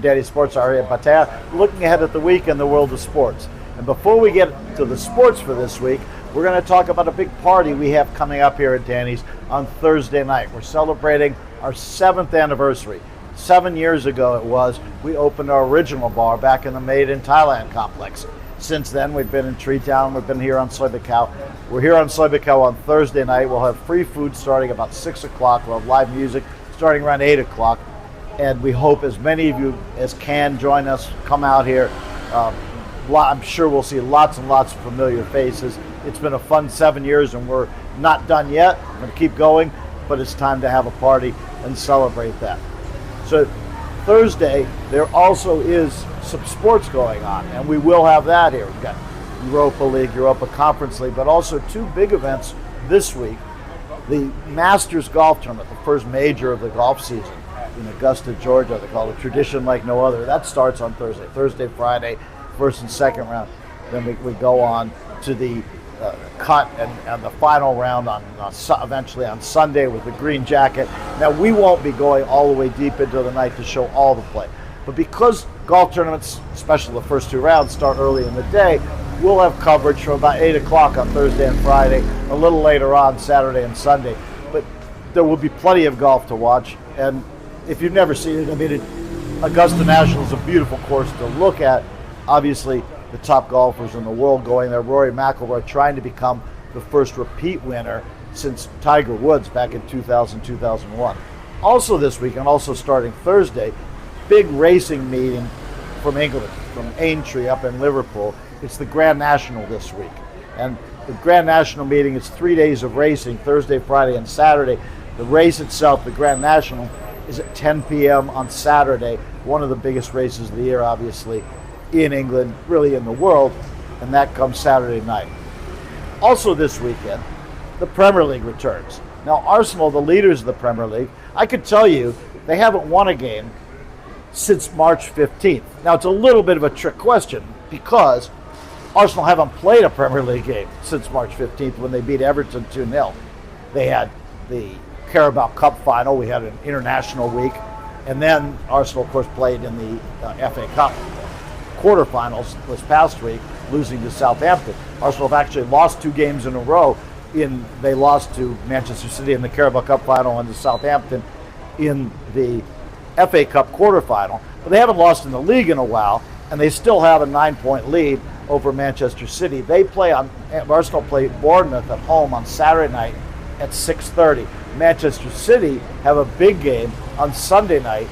Danny Sports Ari Bataya, looking ahead at the week in the world of sports. And before we get to the sports for this week, we're going to talk about a big party we have coming up here at Danny's on Thursday night. We're celebrating our 7th anniversary. 7 years ago it was, we opened our original bar back in the Made in Thailand complex. Since then, we've been in Treetown, we've been here on Soi Buay Khao. We're here on Soi Buay Khao on Thursday night. We'll have free food starting about 6 o'clock. We'll have live music starting around 8 o'clock. And we hope as many of you as can join us, come out here. I'm sure we'll see lots and lots of familiar faces. It's been a fun 7 years and we're not done yet. We're going to keep going, but it's time to have a party and celebrate that. So Thursday, there also is some sports going on, and we will have that here. We've got Europa League, Europa Conference League, but also 2 big events this week. The Masters Golf Tournament, the first major of the golf season in Augusta, Georgia. They call it Tradition Like No Other. That starts on Thursday, Friday, first and second round. Then we go on to the cut and the final round eventually on Sunday with the green jacket. Now, we won't be going all the way deep into the night to show all the play. But because golf tournaments, especially the first 2 rounds, start early in the day, we'll have coverage from about 8 o'clock on Thursday and Friday, a little later on Saturday and Sunday. But there will be plenty of golf to watch. And if you've never seen it, Augusta National is a beautiful course to look at. Obviously, the top golfers in the world going there. Rory McIlroy trying to become the first repeat winner since Tiger Woods back in 2000, 2001. Also this week, and also starting Thursday, big racing meeting from England, from Aintree up in Liverpool. It's the Grand National this week. And the Grand National meeting is 3 days of racing, Thursday, Friday, and Saturday. The race itself, the Grand National, is at 10 p.m. on Saturday, one of the biggest races of the year, obviously, in England, really in the world, and that comes Saturday night. Also this weekend, the Premier League returns. Now, Arsenal, the leaders of the Premier League, I could tell you they haven't won a game since March 15th. Now, it's a little bit of a trick question because Arsenal haven't played a Premier League game since March 15th when they beat Everton 2-0. They had the Carabao Cup final, we had an international week, and then Arsenal, of course, played in the FA Cup quarterfinals this past week, losing to Southampton. Arsenal have actually lost 2 games in a row. They lost to Manchester City in the Carabao Cup final and to Southampton in the FA Cup quarterfinal. But they haven't lost in the league in a while, and they still have a 9-point lead over Manchester City. Arsenal play Bournemouth at home on Saturday night at 6:30. Manchester City have a big game on Sunday night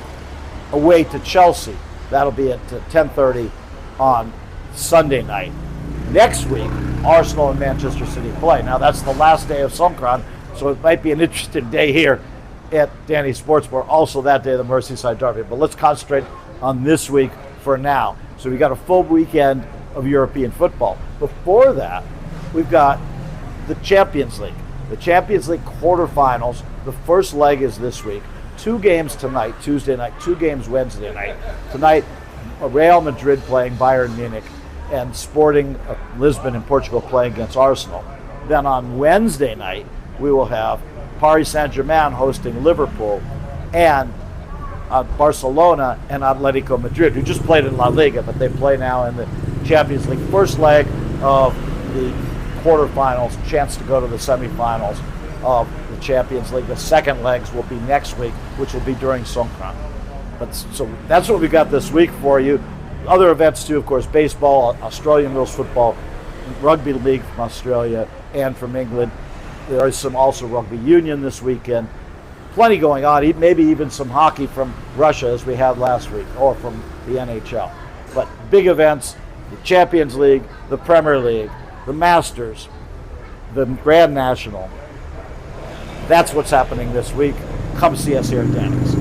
away to Chelsea. That'll be at 10:30 on Sunday night. Next week, Arsenal and Manchester City play. Now, that's the last day of Songkran, so it might be an interesting day here at Danny Sports Bar. Also that day, the Merseyside Derby. But let's concentrate on this week for now. So we got a full weekend of European football. Before that, we've got the Champions League. The Champions League quarterfinals. The first leg is this week. 2 games tonight, Tuesday night, 2 games Wednesday night. Tonight, Real Madrid playing Bayern Munich and Sporting Lisbon in Portugal playing against Arsenal. Then on Wednesday night, we will have Paris Saint-Germain hosting Liverpool and Barcelona and Atletico Madrid, who just played in La Liga, but they play now in the Champions League. First leg of the quarterfinals, chance to go to the semifinals of the Champions League. The second legs will be next week, which will be during Songkran. So that's what we got this week for you. Other events too, of course, baseball, Australian rules football, rugby league from Australia and from England. There is some also rugby union this weekend. Plenty going on, maybe even some hockey from Russia as we had last week, or from the NHL. But big events, the Champions League, the Premier League, the Masters, the Grand National. That's what's happening this week. Come see us here at Danny's.